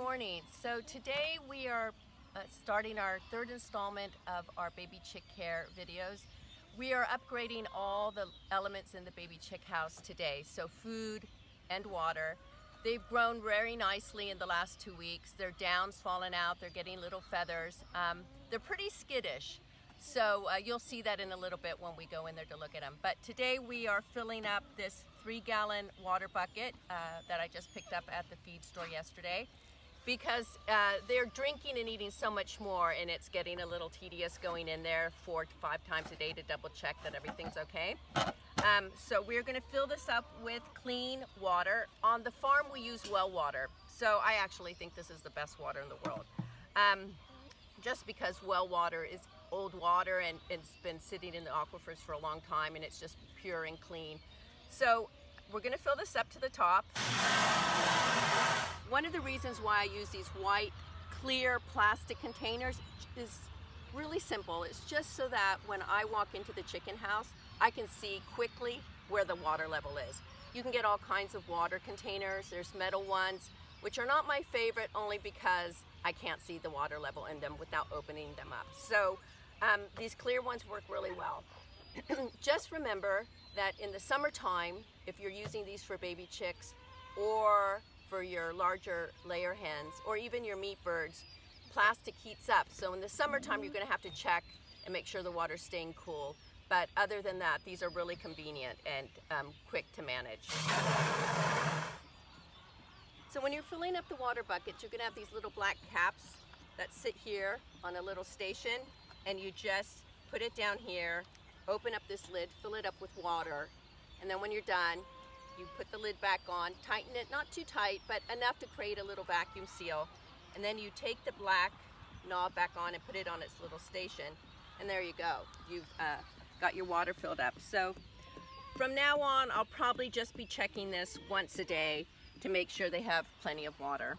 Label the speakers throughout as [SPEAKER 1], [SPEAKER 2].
[SPEAKER 1] morning. So today we are starting our third installment of our baby chick care videos. We are upgrading all the elements in the baby chick house today. So food and water. They've grown very nicely in the last 2 weeks. Their down's fallen out, they're getting little feathers. They're pretty skittish. So you'll see that in a little bit when we go in there to look at them. But today we are filling up this 3-gallon water bucket that I just picked up at the feed store yesterday, because they're drinking and eating so much more, and it's getting a little tedious going in there 4 to 5 times a day to double check that everything's okay. So we're going to fill this up with clean water. On the farm we use well water, so I actually think this is the best water in the world. Just because well water is old water and it's been sitting in the aquifers for a long time, and it's just pure and clean. So we're going to fill this up to the top. One of the reasons why I use these white clear plastic containers is really simple. It's just so that when I walk into the chicken house, I can see quickly where the water level is. You can get all kinds of water containers. There's metal ones, which are not my favorite, only because I can't see the water level in them without opening them up. So these clear ones work really well. Just remember that in the summertime, if you're using these for baby chicks or for your larger layer hens or even your meat birds, plastic heats up. So in the summertime, you're going to have to check and make sure the water's staying cool. But other than that, these are really convenient and quick to manage. So when you're filling up the water buckets, you're going to have these little black caps that sit here on a little station, and you just put it down here, open up this lid, fill it up with water, and then when you're done, you put the lid back on, tighten it, not too tight, but enough to create a little vacuum seal, and then you take the black knob back on and put it on its little station, and there you go. You've got your water filled up. So from now on, I'll probably just be checking this once a day to make sure they have plenty of water.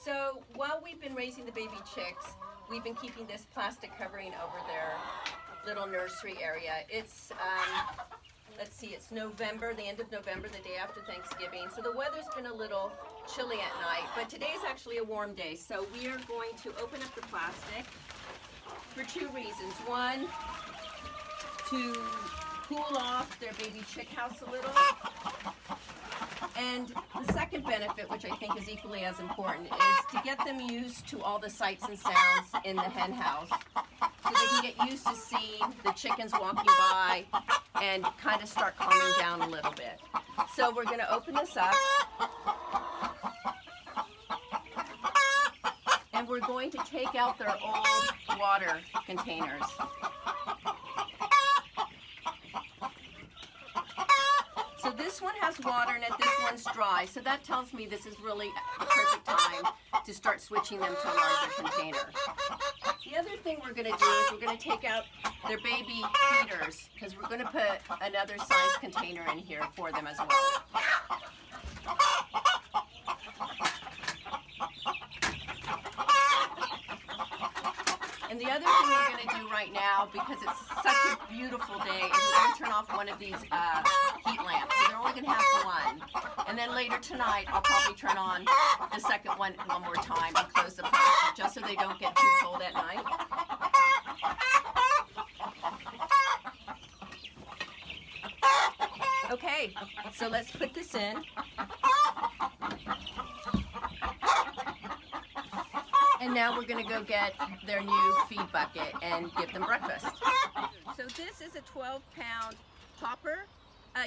[SPEAKER 1] So while we've been raising the baby chicks, we've been keeping this plastic covering over their little nursery area. It's, let's see, it's November, the end of November, the day after Thanksgiving. So the weather's been a little chilly at night, but today's actually a warm day. So we are going to open up the plastic for 2 reasons. One, to cool off their baby chick house a little. And the second benefit, which I think is equally as important, is to get them used to all the sights and sounds in the hen house, so they can get used to seeing the chickens walking by and kind of start calming down a little bit. So we're going to open this up, and we're going to take out their old water containers. So this one has water in it, this one's dry, so that tells me this is really the perfect time to start switching them to a larger container. The other thing we're going to do is we're going to take out their baby feeders, because we're going to put another size container in here for them as well. And the other thing we're going to do right now, because it's such a beautiful day, is we're going to turn off one of these heat lamps. So they're only going to have one. And then later tonight, I'll probably turn on the second one more time and close the plastic, just so they don't get too cold at night. Okay, so let's put this in. And now we're going to go get their new feed bucket and give them breakfast. So this is a 12-pound popper.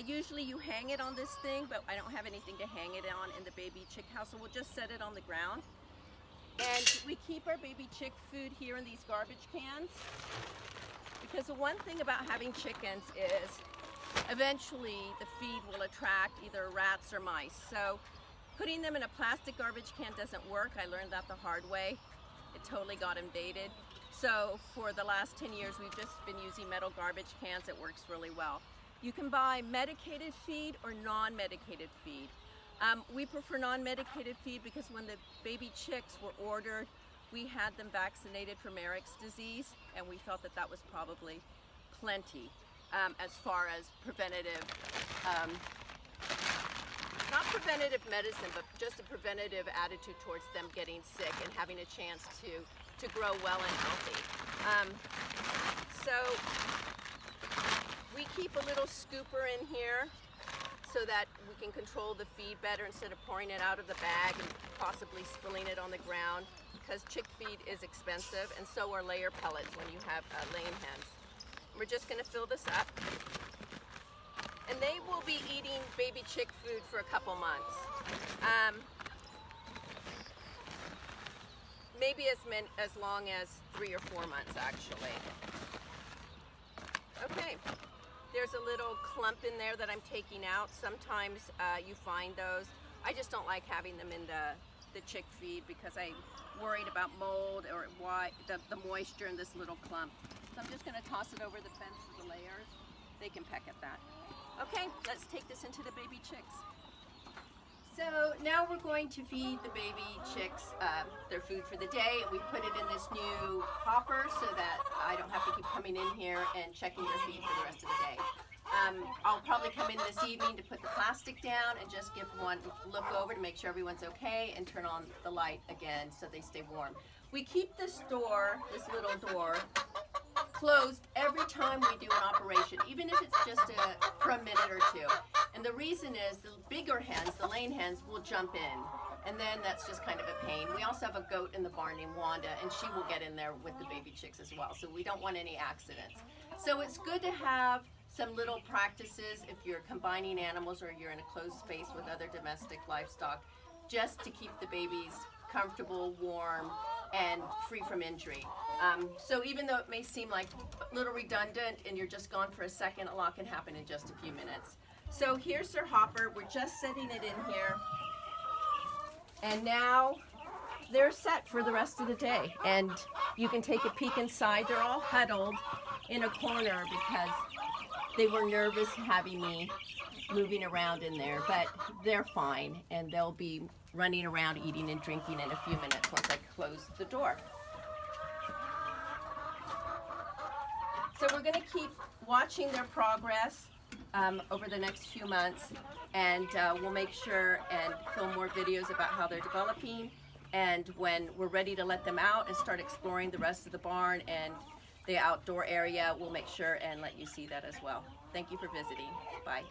[SPEAKER 1] Usually you hang it on this thing, but I don't have anything to hang it on in the baby chick house, so we'll just set it on the ground. And we keep our baby chick food here in these garbage cans, because the one thing about having chickens is eventually the feed will attract either rats or mice. So putting them in a plastic garbage can doesn't work. I learned that the hard way. It totally got invaded. So for the last 10 years, we've just been using metal garbage cans. It works really well. You can buy medicated feed or non-medicated feed. We prefer non-medicated feed because when the baby chicks were ordered, We had them vaccinated for Marek's disease, and we felt that that was probably plenty as far as preventative, not preventative medicine, but just a preventative attitude towards them getting sick and having a chance to grow well and healthy. So we keep a little scooper in here so that we can control the feed better instead of pouring it out of the bag and possibly spilling it on the ground, because chick feed is expensive, and so are layer pellets when you have laying hens. We're just going to fill this up, and they will be eating baby chick food for a couple months. Maybe as long as 3 or 4 months, actually. Okay. There's a little clump in there that I'm taking out. Sometimes you find those. I just don't like having them in the chick feed because I'm worried about mold or the moisture in this little clump. So I'm just going to toss it over the fence for the layers. They can peck at that. Okay, let's take this into the baby chicks. So now we're going to feed the baby chicks their food for the day. We put it in this new hopper so that I don't have to keep coming in here and checking their feed for the rest of the day. I'll probably come in this evening to put the plastic down and just give one look over to make sure everyone's okay and turn on the light again so they stay warm. We keep this door, this little door, closed every time we do an operation, even if it's just for a minute or two. And the reason is the bigger hens, the laying hens, will jump in, and then that's just kind of a pain. We also have a goat in the barn named Wanda, and she will get in there with the baby chicks as well, so we don't want any accidents. So it's good to have some little practices if you're combining animals or you're in a closed space with other domestic livestock, just to keep the babies comfortable, warm, and free from injury. So even though it may seem like a little redundant and you're just gone for a second, a lot can happen in just a few minutes. So here's their hopper. We're just setting it in here. And now they're set for the rest of the day. And you can take a peek inside. They're all huddled in a corner because they were nervous having me moving around in there, but they're fine, and they'll be running around eating and drinking in a few minutes once I close the door. So we're going to keep watching their progress over the next few months, and we'll make sure and film more videos about how they're developing, and when we're ready to let them out and start exploring the rest of the barn and the outdoor area, we'll make sure and let you see that as well. Thank you for visiting. Bye.